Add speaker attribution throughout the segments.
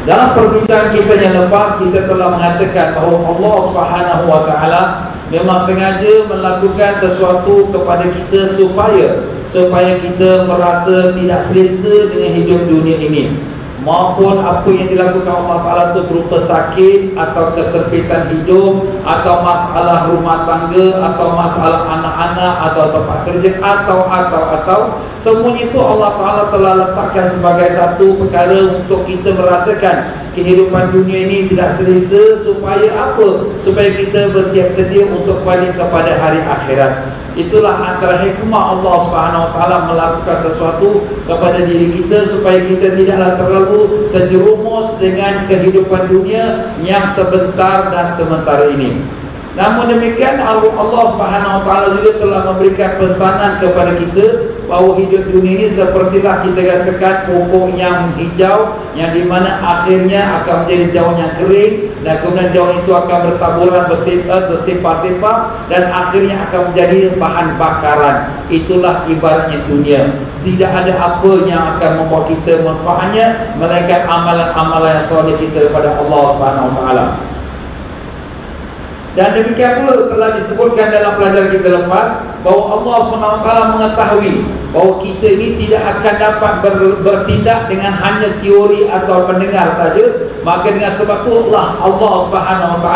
Speaker 1: Dalam perbincangan kita yang lepas, kita telah mengatakan bahawa Allah Subhanahu wa taala memang sengaja melakukan sesuatu kepada kita supaya kita merasa tidak selesa dengan hidup dunia ini. Maupun apa yang dilakukan Allah Ta'ala itu berupa sakit atau kesempitan hidup, atau masalah rumah tangga, atau masalah anak-anak, atau tempat kerja, atau semuanya itu Allah Ta'ala telah letakkan sebagai satu perkara untuk kita merasakan kehidupan dunia ini tidak selesa. Supaya apa? Supaya kita bersiap sedia untuk balik kepada hari akhirat. Itulah antara hikmah Allah Subhanahu wa taala melakukan sesuatu kepada diri kita, supaya kita tidaklah terlalu terjerumus dengan kehidupan dunia yang sebentar dan sementara ini. Namun demikian, Allah Subhanahu wa taala juga telah memberikan pesanan kepada kita bahawa hidup dunia ini sepertilah kita katakan pokok yang hijau, yang di mana akhirnya akan menjadi daun yang kering, dan kemudian daun itu akan bertaburan, bersepah-sepah, dan akhirnya akan menjadi bahan bakaran. Itulah ibaratnya dunia. Tidak ada apa yang akan membawa kita manfaatnya melainkan amalan-amalan yang soleh kita kepada Allah Subhanahu wa taala. Dan demikian pula telah disebutkan dalam pelajaran kita lepas bahawa Allah SWT mengetahui bahawa kita ini tidak akan dapat bertindak dengan hanya teori atau pendengar saja. Maka dengan sebab itulah Allah SWT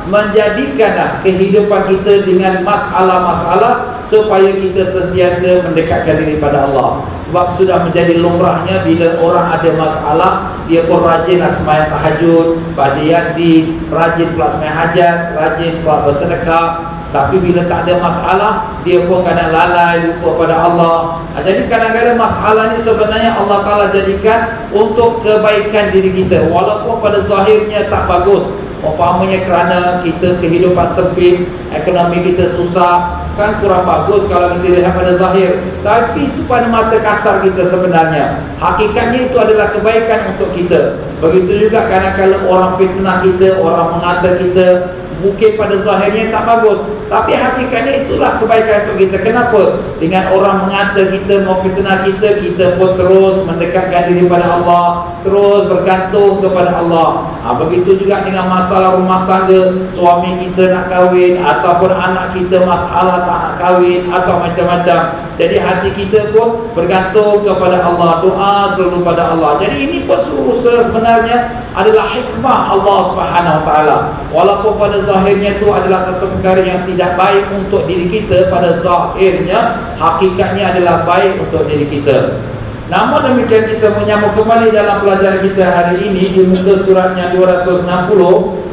Speaker 1: menjadikanlah kehidupan kita dengan masalah-masalah supaya kita sentiasa mendekatkan diri pada Allah. Sebab sudah menjadi lumrahnya bila orang ada masalah, dia pun rajin sembahyang tahajud, baca yasin, rajin pula sembahyang hajat, rajin pula bersedekah. Tapi bila tak ada masalah, dia pun kadang lalai, lupa pada Allah. Jadi kadang-kadang masalah ni sebenarnya Allah Ta'ala jadikan untuk kebaikan diri kita, walaupun pada zahirnya tak bagus. Umpamanya kerana kita kehidupan sempit, ekonomi kita susah, kan kurang bagus kalau kita lihat pada zahir. Tapi itu pada mata kasar kita sebenarnya, hakikatnya itu adalah kebaikan untuk kita. Begitu juga kadang-kadang orang fitnah kita, orang mengata kita, mungkin pada zahirnya tak bagus, tapi hakikatnya itulah kebaikan untuk kita. Kenapa? Dengan orang mengata kita, memfitnah kita, kita pun terus mendekatkan diri pada Allah, terus bergantung kepada Allah. Begitu juga dengan masalah rumah tangga, suami kita nak kahwin, ataupun anak kita masalah tak nak kahwin, atau macam-macam. Jadi hati kita pun bergantung kepada Allah, doa selalu pada Allah. Jadi ini pun sebenarnya adalah hikmah Allah Subhanahu wa taala. Walaupun pada zahirnya itu adalah satu perkara yang tidak baik untuk diri kita, pada zahirnya hakikatnya adalah baik untuk diri kita. Namun demikian, kita menyambung kembali dalam pelajaran kita hari ini di muka suratnya 260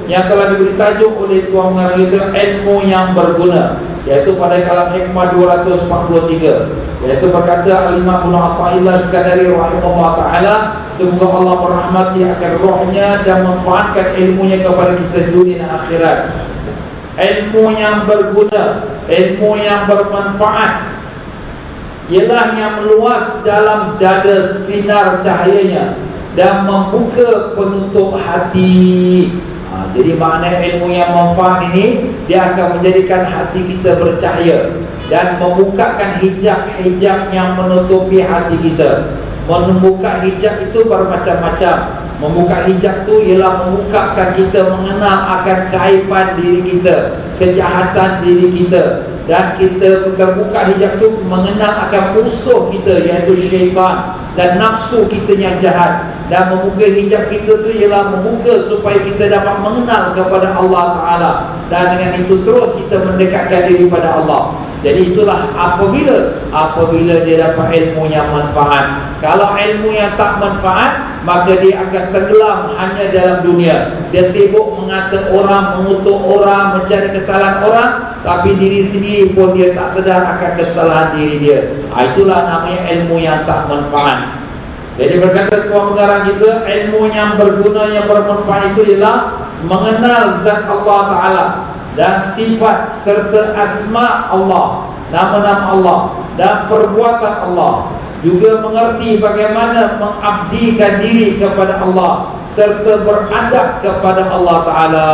Speaker 1: yang telah diberi tajuk oleh Tuan Mengarang kita, ilmu yang berguna, iaitu pada kalam hikmah 243, iaitu berkata Al-Imam Ibn Atha'illah Sekandari rahimahullah ta'ala, semoga Allah merahmati akan rohnya dan manfaatkan ilmunya kepada kita dunia dan akhirat. Ilmu yang berguna, ilmu yang bermanfaat, ialah yang meluas dalam dada sinar cahayanya dan membuka penutup hati. Jadi makna ilmu yang manfaat ini, dia akan menjadikan hati kita bercahaya dan membukakan hijab-hijab yang menutupi hati kita. Membuka hijab itu bermacam-macam. Membuka hijab itu ialah membukakan kita mengenal akan keaiban diri kita, kejahatan diri kita. Dan kita terbuka hijab itu mengenal akan musuh kita, iaitu syaitan dan nafsu kita yang jahat. Dan membuka hijab kita itu ialah membuka supaya kita dapat mengenal kepada Allah Ta'ala. Dan dengan itu terus kita mendekatkan diri pada Allah. Jadi itulah apabila dia dapat ilmu yang manfaat. Kalau ilmu yang tak manfaat, maka dia akan tenggelam hanya dalam dunia. Dia sibuk mengata orang, mengutuk orang, mencari kesalahan orang, tapi diri sendiri pun dia tak sedar akan kesalahan diri dia. Itulah namanya ilmu yang tak manfaat. Jadi berkata Tuan Pengarang kita, ilmu yang berguna, yang bermanfaat itu ialah mengenal zat Allah Ta'ala dan sifat serta asma Allah, nama-nama Allah dan perbuatan Allah. Juga mengerti bagaimana mengabdikan diri kepada Allah serta beradab kepada Allah Ta'ala.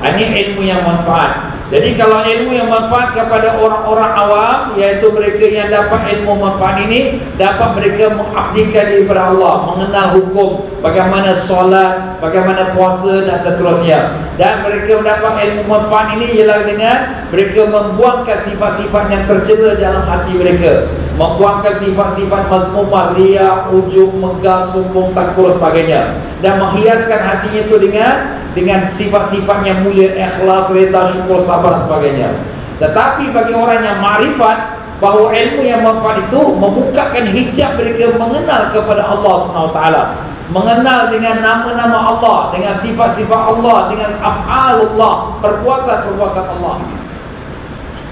Speaker 1: Ini ilmu yang manfaat. Jadi kalau ilmu yang manfaat kepada orang-orang awam, iaitu mereka yang dapat ilmu manfaat ini, dapat mereka mengabdikan diri kepada Allah, mengenal hukum bagaimana solat, bagaimana puasa dan seterusnya. Dan mereka mendapat ilmu manfaat ini ialah dengan mereka membuangkan sifat-sifat yang tercela dalam hati mereka, membuangkan sifat-sifat mazmumah, riya, ujub, megah, sombong, takbur sebagainya, dan menghiaskan hatinya itu dengan sifat-sifat yang mulia, ikhlas, reda, syukur, sabar sebagainya. Tetapi bagi orang yang makrifat bahawa ilmu yang manfaat itu membukakan hijab mereka mengenal kepada Allah SWT, mengenal dengan nama-nama Allah, dengan sifat-sifat Allah, dengan af'alullah, perbuatan-perbuatan Allah.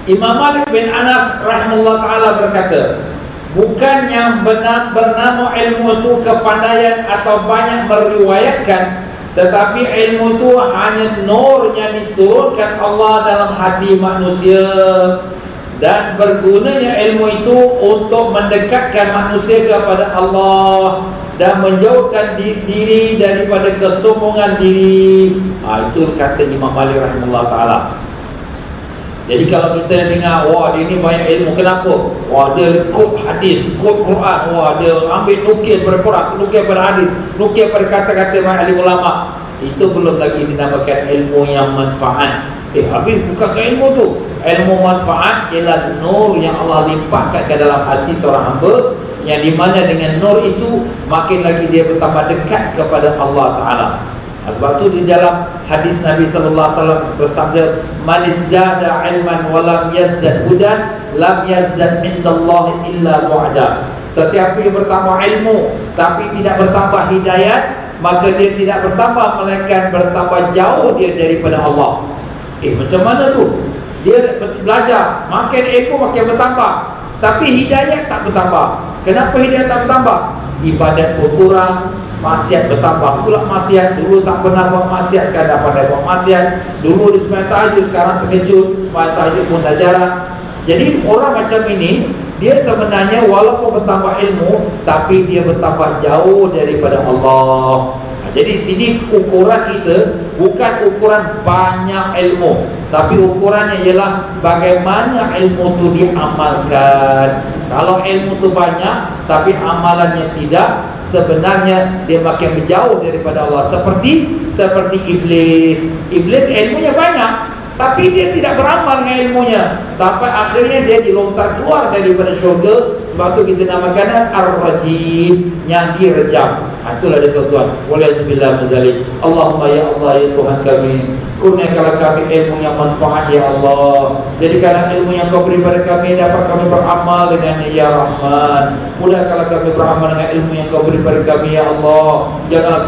Speaker 1: Imam Malik bin Anas rahimahullah ta'ala berkata, bukan yang benar bernama ilmu itu kepandaian atau banyak meriwayatkan, tetapi ilmu itu hanya nur yang diturunkan Allah dalam hati manusia, dan bergunanya ilmu itu untuk mendekatkan manusia kepada Allah dan menjauhkan diri daripada kesombongan diri. Itu kata Imam Malik rahimahullah ta'ala. Jadi kalau kita dengar, wah dia ni banyak ilmu, kenapa? Wah dia kod hadis, kod Quran, wah dia ambil nukil pada Quran, nukil pada hadis, nukil pada kata-kata alim ulama. Itu belum lagi dinamakan ilmu yang manfaat. Habis bukan ilmu tu. Ilmu manfaat ialah nur yang Allah limpahkan ke dalam hati seorang hamba, yang dimana dengan nur itu makin lagi dia bertambah dekat kepada Allah Ta'ala. Sebab tu di dalam hadis Nabi sallallahu alaihi wasallam bersabda, man izdada ilman wa lam yazdad hudan lam yazdad indallahi illa bu'da. Sesiapa yang bertambah ilmu tapi tidak bertambah hidayat, maka dia tidak bertambah melainkan bertambah jauh dia daripada Allah. Macam mana tu? Dia belajar, makin ilmu makin bertambah, tapi hidayat tak bertambah. Kenapa hidayat tak bertambah? Ibadat berkurang, maksiat bertambah pula maksiat. Dulu tak pernah buat maksiat, sekarang dah pandai buat maksiat. Dulu dia sembahyang tahajud, sekarang terkejut, sembahyang tahajud pun dah jarang. Jadi orang macam ini, dia sebenarnya walaupun bertambah ilmu, tapi dia bertambah jauh daripada Allah. Jadi sini ukuran kita bukan ukuran banyak ilmu, tapi ukurannya ialah bagaimana ilmu itu diamalkan. Kalau ilmu itu banyak tapi amalannya tidak, sebenarnya dia makin berjauh daripada Allah. Seperti iblis. Iblis ilmunya banyak, tapi dia tidak beramal dengan ilmunya, sampai akhirnya dia dilontar keluar daripada syurga. Sebab tu kita namakan ar-rajim, yang direjam. Itulah dia tuan-tuan. Waliyahzubillah mazalik. Allahumma ya Allah, ya Tuhan kami, kurniakanlah kami ilmu yang manfaat ya Allah. Jadikanlah ilmu yang kau beri pada kami dapat kami beramal dengan ya Rahman. Mudahkanlah kami beramal dengan ilmu yang kau beri pada kami ya Allah. Janganlah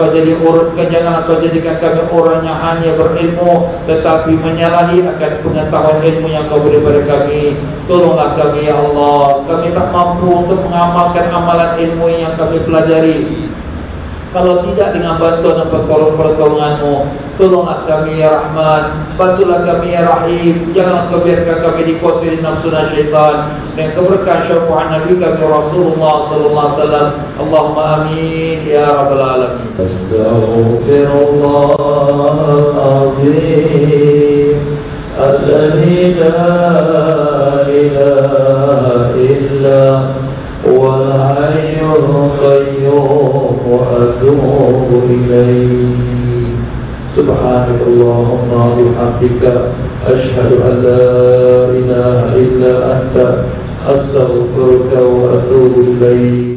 Speaker 1: kau jadikan kami orang yang hanya berilmu tetapi menyalahi akan pengetahuan ilmu yang kau beri pada kami. Tolonglah kami ya Allah. Kami tak mampu untuk mengamalkan amalan ilmu yang kami pelajari. Kalau tidak dengan bantuan dan pertolongan-Mu, tolonglah kami ya Rahman, bantulah kami ya Rahim. Janganlah kau biarkan kami dikuasai nafsu dan syaitan. Dengan keberkahan syafaat Nabi kami Rasulullah sallallahu alaihi wasallam. Allahumma amin ya rabbal alamin. Astaghfirullahaladzim alladzi la ilaha illa huwal hayyul qayyum wa atubu ilayhi. Subhanakallahumma bihamdika asyhadu an la ilaha illa anta astaghfiruka wa atubu ilayk.